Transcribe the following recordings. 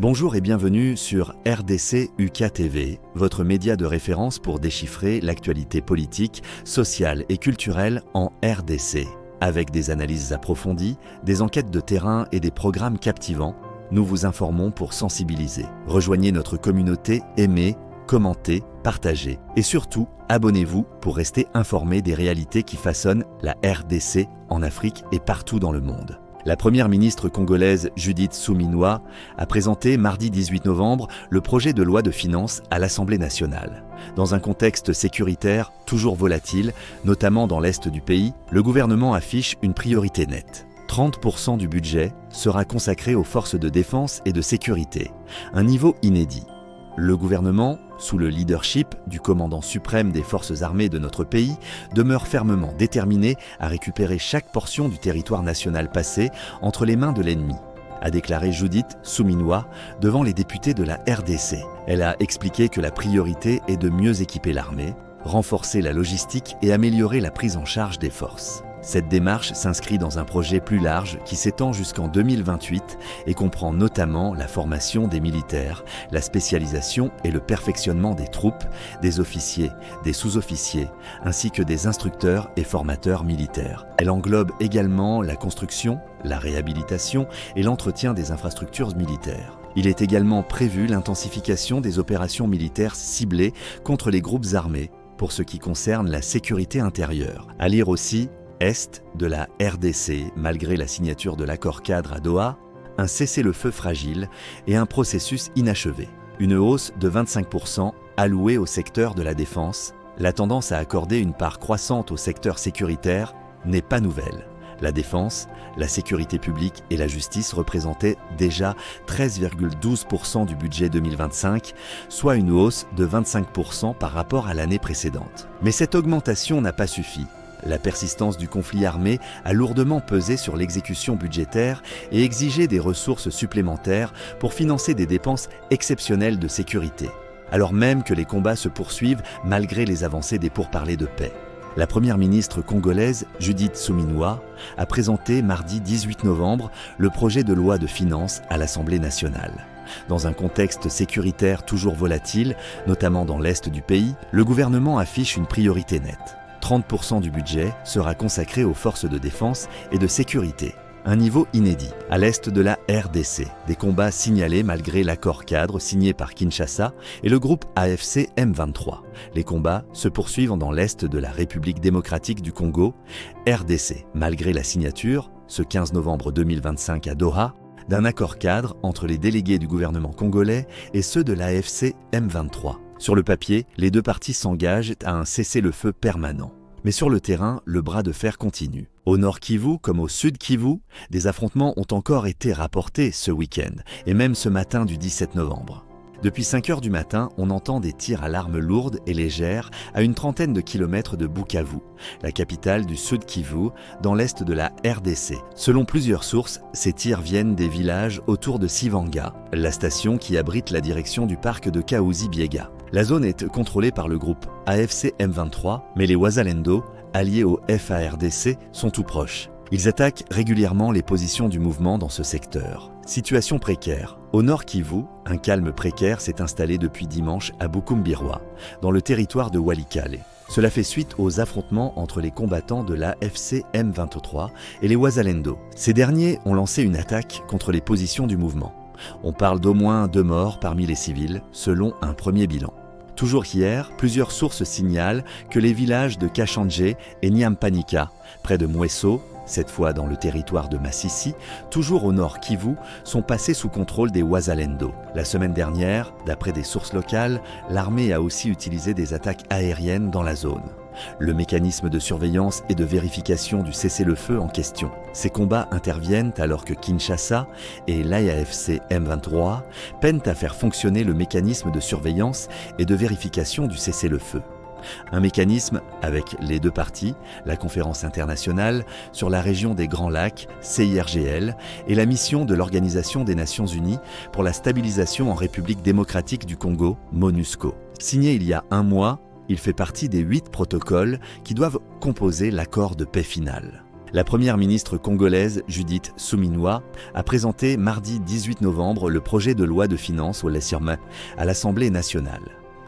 Bonjour et bienvenue sur RDC UK TV, votre média de référence pour déchiffrer l'actualité politique, sociale et culturelle en RDC. Avec des analyses approfondies, des enquêtes de terrain et des programmes captivants, nous vous informons pour sensibiliser. Rejoignez notre communauté, aimez, commentez, partagez et surtout, abonnez-vous pour rester informés des réalités qui façonnent la RDC en Afrique et partout dans le monde. La première ministre congolaise Judith Suminwa a présenté mardi 18 novembre le projet de loi de finances à l'Assemblée nationale. Dans un contexte sécuritaire toujours volatile, notamment dans l'est du pays, le gouvernement affiche une priorité nette. 30% du budget sera consacré aux forces de défense et de sécurité, un niveau inédit. Le gouvernement, sous le leadership du commandant suprême des forces armées de notre pays, demeure fermement déterminé à récupérer chaque portion du territoire national passé entre les mains de l'ennemi, a déclaré Judith Suminwa devant les députés de la RDC. Elle a expliqué que la priorité est de mieux équiper l'armée, renforcer la logistique et améliorer la prise en charge des forces. Cette démarche s'inscrit dans un projet plus large qui s'étend jusqu'en 2028 et comprend notamment la formation des militaires, la spécialisation et le perfectionnement des troupes, des officiers, des sous-officiers, ainsi que des instructeurs et formateurs militaires. Elle englobe également la construction, la réhabilitation et l'entretien des infrastructures militaires. Il est également prévu l'intensification des opérations militaires ciblées contre les groupes armés pour ce qui concerne la sécurité intérieure. À lire aussi Est de la RDC, malgré la signature de l'accord-cadre à Doha, un cessez-le-feu fragile et un processus inachevé. Une hausse de 25% allouée au secteur de la défense, la tendance à accorder une part croissante au secteur sécuritaire n'est pas nouvelle. La défense, la sécurité publique et la justice représentaient déjà 13,12% du budget 2025, soit une hausse de 25% par rapport à l'année précédente. Mais cette augmentation n'a pas suffi. La persistance du conflit armé a lourdement pesé sur l'exécution budgétaire et exigé des ressources supplémentaires pour financer des dépenses exceptionnelles de sécurité, alors même que les combats se poursuivent malgré les avancées des pourparlers de paix. La première ministre congolaise, Judith Suminwa, a présenté mardi 18 novembre le projet de loi de finances à l'Assemblée nationale. Dans un contexte sécuritaire toujours volatile, notamment dans l'est du pays, le gouvernement affiche une priorité nette. 30% du budget sera consacré aux forces de défense et de sécurité. Un niveau inédit. À l'est de la RDC, des combats signalés malgré l'accord-cadre signé par Kinshasa et le groupe AFC M23. Les combats se poursuivent dans l'est de la République démocratique du Congo, RDC, malgré la signature, ce 15 novembre 2025 à Doha, d'un accord-cadre entre les délégués du gouvernement congolais et ceux de l'AFC M23. Sur le papier, les deux parties s'engagent à un cessez-le-feu permanent. Mais sur le terrain, le bras de fer continue. Au nord Kivu comme au sud Kivu, des affrontements ont encore été rapportés ce week-end et même ce matin du 17 novembre. Depuis 5 heures du matin, on entend des tirs à l'arme lourde et légère à une trentaine de kilomètres de Bukavu, la capitale du sud Kivu, dans l'est de la RDC. Selon plusieurs sources, ces tirs viennent des villages autour de Sivanga, la station qui abrite la direction du parc de Kahuzi-Biega. La zone est contrôlée par le groupe AFC M23, mais les Wazalendo, alliés au FARDC, sont tout proches. Ils attaquent régulièrement les positions du mouvement dans ce secteur. Situation précaire. Au nord Kivu, un calme précaire s'est installé depuis dimanche à Bukumbirwa, dans le territoire de Walikale. Cela fait suite aux affrontements entre les combattants de l'AFC M23 et les Wazalendo. Ces derniers ont lancé une attaque contre les positions du mouvement. On parle d'au moins 2 morts parmi les civils, selon un premier bilan. Toujours hier, plusieurs sources signalent que les villages de Kachanje et Nyampanika, près de Mweso, cette fois dans le territoire de Massissi, toujours au nord Kivu, sont passés sous contrôle des Wazalendo. La semaine dernière, d'après des sources locales, l'armée a aussi utilisé des attaques aériennes dans la zone. Le mécanisme de surveillance et de vérification du cessez-le-feu en question. Ces combats interviennent alors que Kinshasa et l'AFC M23 peinent à faire fonctionner le mécanisme de surveillance et de vérification du cessez-le-feu. Un mécanisme avec les deux parties, la conférence internationale sur la région des Grands Lacs, CIRGL, et la mission de l'Organisation des Nations Unies pour la stabilisation en République démocratique du Congo, MONUSCO. Signé il y a 1 mois, il fait partie des 8 protocoles qui doivent composer l'accord de paix final. La première ministre congolaise Judith Suminwa a présenté mardi 18 novembre le projet de loi de finances à l'Assemblée nationale.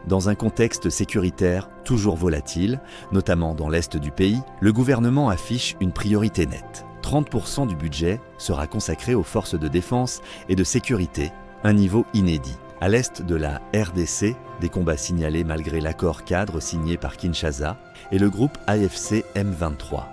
Dans un contexte sécuritaire toujours volatile, notamment dans l'est du pays, le gouvernement affiche une priorité nette. 30% du budget sera consacré aux forces de défense et de sécurité, un niveau inédit. À l'est de la RDC, des combats signalés malgré l'accord cadre signé par Kinshasa et le groupe AFC M23.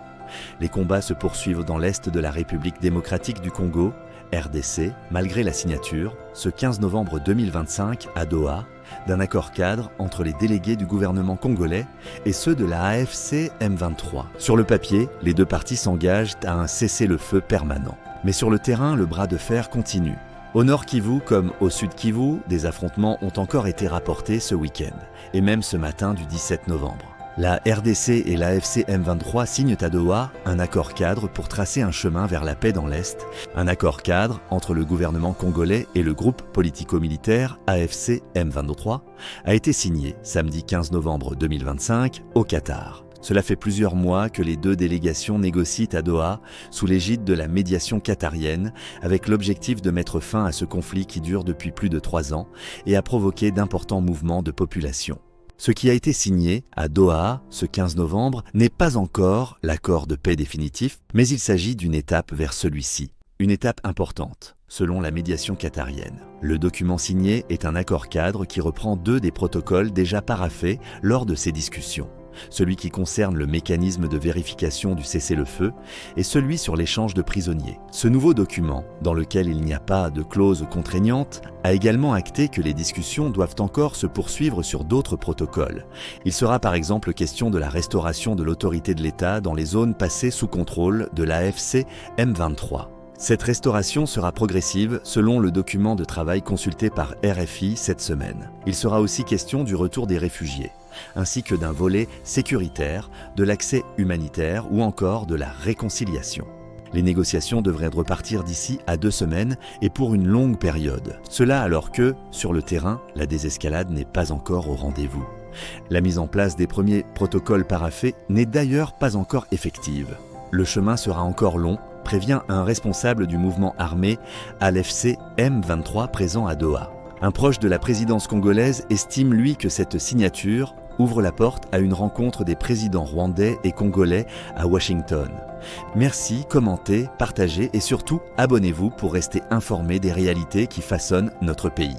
Les combats se poursuivent dans l'est de la République démocratique du Congo, RDC, malgré la signature, ce 15 novembre 2025 à Doha, d'un accord cadre entre les délégués du gouvernement congolais et ceux de la AFC M23. Sur le papier, les deux parties s'engagent à un cessez-le-feu permanent. Mais sur le terrain, le bras de fer continue. Au nord Kivu comme au sud Kivu, des affrontements ont encore été rapportés ce week-end, et même ce matin du 17 novembre. La RDC et l'AFC M23 signent à Doha un accord cadre pour tracer un chemin vers la paix dans l'Est, un accord cadre entre le gouvernement congolais et le groupe politico-militaire AFC M23 a été signé samedi 15 novembre 2025 au Qatar. Cela fait plusieurs mois que les deux délégations négocient à Doha sous l'égide de la médiation qatarienne avec l'objectif de mettre fin à ce conflit qui dure depuis plus de 3 ans et a provoqué d'importants mouvements de population. Ce qui a été signé à Doha ce 15 novembre n'est pas encore l'accord de paix définitif, mais il s'agit d'une étape vers celui-ci. Une étape importante, selon la médiation qatarienne. Le document signé est un accord cadre qui reprend 2 des protocoles déjà paraphés lors de ces discussions. Celui qui concerne le mécanisme de vérification du cessez-le-feu et celui sur l'échange de prisonniers. Ce nouveau document, dans lequel il n'y a pas de clause contraignante, a également acté que les discussions doivent encore se poursuivre sur d'autres protocoles. Il sera par exemple question de la restauration de l'autorité de l'État dans les zones passées sous contrôle de l'AFC M23. Cette restauration sera progressive selon le document de travail consulté par RFI cette semaine. Il sera aussi question du retour des réfugiés, ainsi que d'un volet sécuritaire, de l'accès humanitaire ou encore de la réconciliation. Les négociations devraient repartir d'ici à 2 semaines et pour une longue période. Cela alors que, sur le terrain, la désescalade n'est pas encore au rendez-vous. La mise en place des premiers protocoles paraphés n'est d'ailleurs pas encore effective. Le chemin sera encore long, prévient un responsable du mouvement armé AFC M23 présent à Doha. Un proche de la présidence congolaise estime lui que cette signature ouvre la porte à une rencontre des présidents rwandais et congolais à Washington. Merci, commentez, partagez et surtout abonnez-vous pour rester informé des réalités qui façonnent notre pays.